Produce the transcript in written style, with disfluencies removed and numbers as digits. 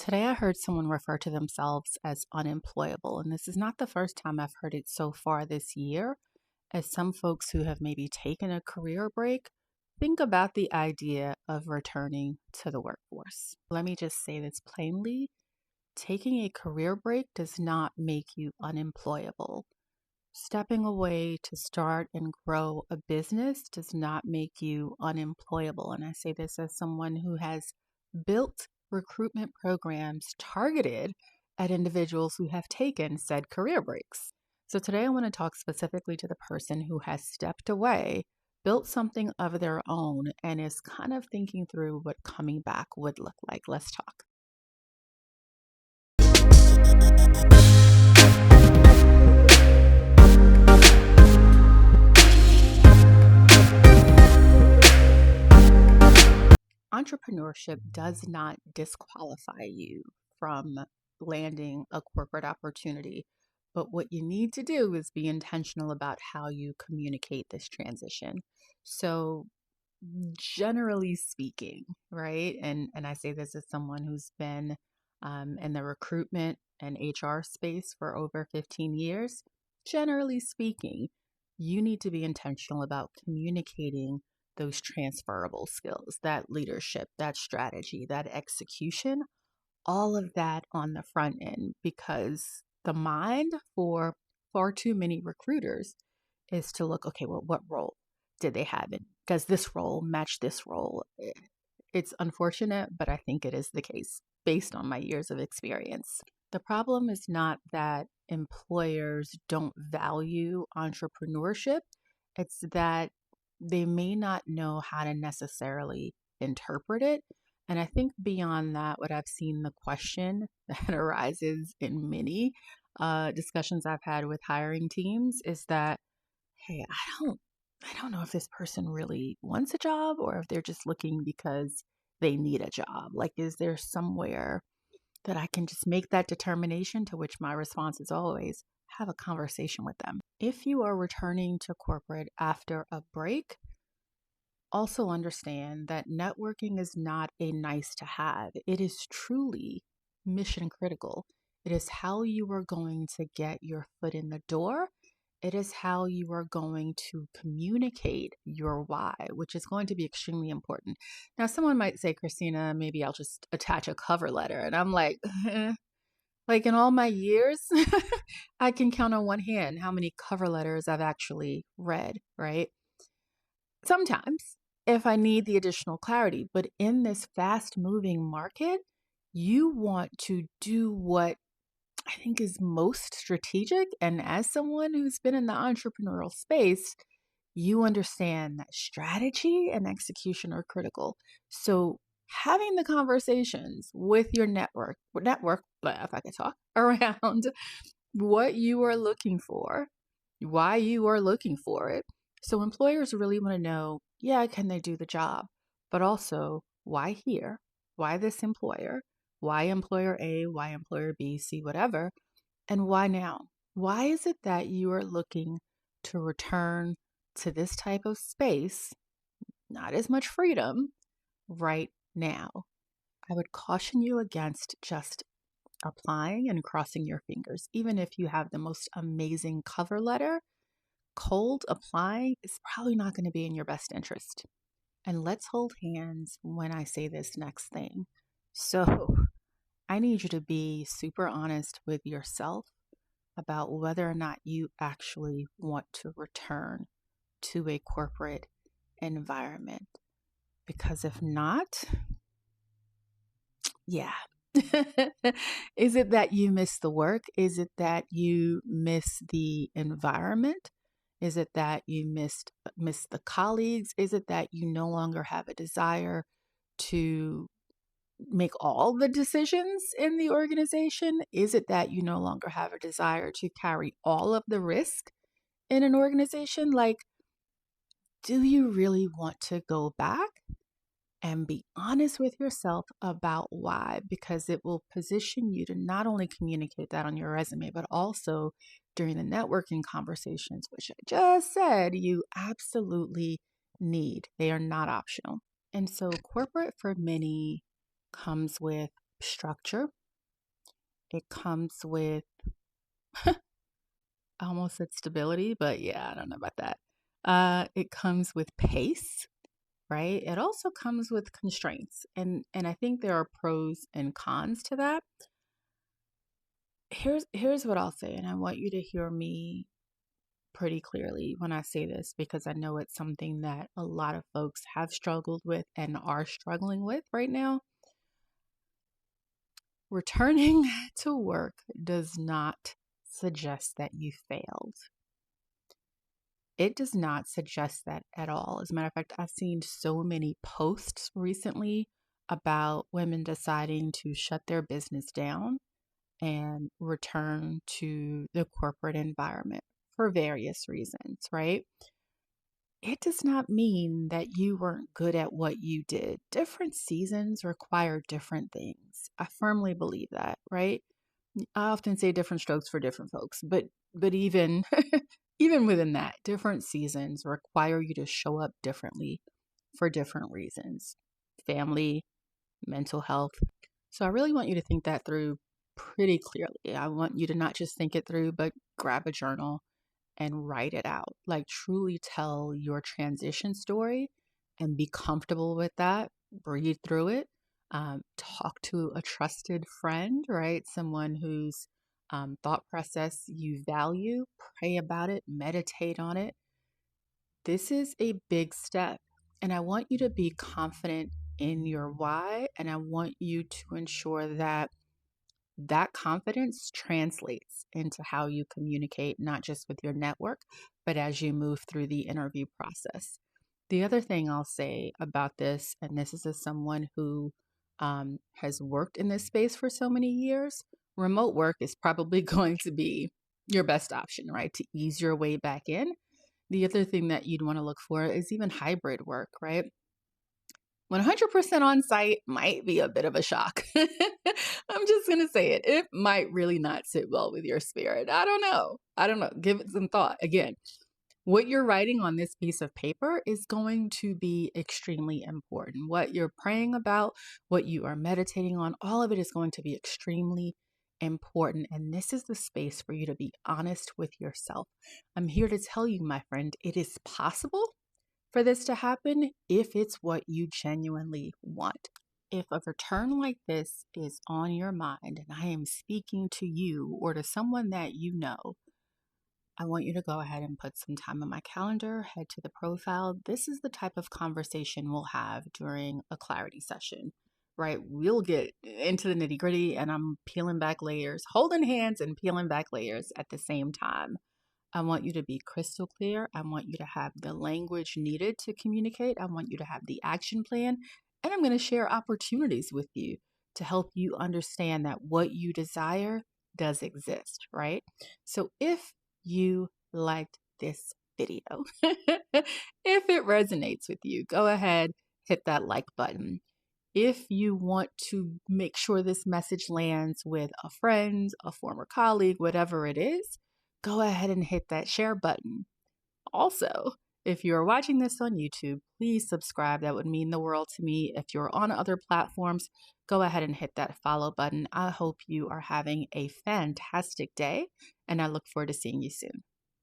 Today, I heard someone refer to themselves as unemployable, and this is not the first time I've heard it so far this year. As some folks who have maybe taken a career break think about the idea of returning to the workforce. Let me just say this plainly: taking a career break does not make you unemployable. Stepping away to start and grow a business does not make you unemployable. And I say this as someone who has built recruitment programs targeted at individuals who have taken said career breaks. So today I want to talk specifically to the person who has stepped away, built something of their own, and is kind of thinking through what coming back would look like. Let's talk. Entrepreneurship does not disqualify you from landing a corporate opportunity, but what you need to do is be intentional about how you communicate this transition. So, generally speaking, right? And I say this as someone who's been in the recruitment and HR space for over 15 years. Generally speaking, you need to be intentional about communicating those transferable skills, that leadership, that strategy, that execution, all of that on the front end, because the mind for far too many recruiters is to look, okay, well, what role did they have? And does this role match this role? It's unfortunate, but I think it is the case based on my years of experience. The problem is not that employers don't value entrepreneurship, it's that they may not know how to necessarily interpret it. And I think beyond that, what I've seen the question that arises in many discussions I've had with hiring teams is that, hey, I don't know if this person really wants a job or if they're just looking because they need a job. Like, is there somewhere that I can just make that determination? To which my response is always have a conversation with them. If you are returning to corporate after a break, also understand that networking is not a nice to have. It is truly mission critical. It is how you are going to get your foot in the door. It is how you are going to communicate your why, which is going to be extremely important. Now, someone might say, Kristina, maybe I'll just attach a cover letter. And I'm like, like in all my years, I can count on one hand how many cover letters I've actually read, right? Sometimes, if I need the additional clarity, but in this fast moving market, you want to do what I think is most strategic. And as someone who's been in the entrepreneurial space, you understand that strategy and execution are critical. So having the conversations with your network, if I can talk, around what you are looking for, why you are looking for it. So employers really want to know, yeah, can they do the job? But also, why here? Why this employer? Why employer A? Why employer B, C, whatever? And why now? Why is it that you are looking to return to this type of space, not as much freedom, right now? I would caution you against just applying and crossing your fingers. Even if you have the most amazing cover letter, cold applying is probably not going to be in your best interest. And let's hold hands when I say this next thing. So I need you to be super honest with yourself about whether or not you actually want to return to a corporate environment. Because if not, yeah. Is it that you miss the work? Is it that you miss the environment? Is it that you miss the colleagues? Is it that you no longer have a desire to make all the decisions in the organization? Is it that you no longer have a desire to carry all of the risk in an organization? Like, do you really want to go back? And be honest with yourself about why, because it will position you to not only communicate that on your resume, but also during the networking conversations, which I just said you absolutely need. They are not optional. And so, corporate for many comes with structure. It comes with, I almost said stability, but yeah, I don't know about that. It comes with pace, right? It also comes with constraints. And I think there are pros and cons to that. Here's what I'll say, and I want you to hear me pretty clearly when I say this because I know it's something that a lot of folks have struggled with and are struggling with right now. Returning to work does not suggest that you failed. It does not suggest that at all. As a matter of fact, I've seen so many posts recently about women deciding to shut their business down and return to the corporate environment for various reasons, right? It does not mean that you weren't good at what you did. Different seasons require different things. I firmly believe that, right? I often say different strokes for different folks, but even even within that, different seasons require you to show up differently for different reasons. Family, mental health. So I really want you to think that through pretty clearly. I want you to not just think it through, but grab a journal and write it out. Like truly tell your transition story and be comfortable with that. Breathe through it. Talk to a trusted friend, right? Someone whose thought process you value. Pray about it, meditate on it. This is a big step. And I want you to be confident in your why. And I want you to ensure that that confidence translates into how you communicate, not just with your network, but as you move through the interview process. The other thing I'll say about this, and this is as someone who has worked in this space for so many years, remote work is probably going to be your best option, right? To ease your way back in. The other thing that you'd want to look for is even hybrid work, right? 100% on site might be a bit of a shock. I'm just going to say it. It might really not sit well with your spirit. I don't know. Give it some thought. Again, what you're writing on this piece of paper is going to be extremely important. What you're praying about, what you are meditating on, all of it is going to be extremely important. And this is the space for you to be honest with yourself. I'm here to tell you, my friend, it is possible for this to happen if it's what you genuinely want. If a return like this is on your mind and I am speaking to you or to someone that you know, I want you to go ahead and put some time on my calendar, head to the profile. This is the type of conversation we'll have during a clarity session, right? We'll get into the nitty gritty and I'm peeling back layers, holding hands and peeling back layers at the same time. I want you to be crystal clear. I want you to have the language needed to communicate. I want you to have the action plan. And I'm going to share opportunities with you to help you understand that what you desire does exist, right? So if you liked this video, if it resonates with you, go ahead, hit that like button. If you want to make sure this message lands with a friend, a former colleague, whatever it is, go ahead and hit that share button. Also, if you're watching this on YouTube, please subscribe. That would mean the world to me. If you're on other platforms, go ahead and hit that follow button. I hope you are having a fantastic day, and I look forward to seeing you soon.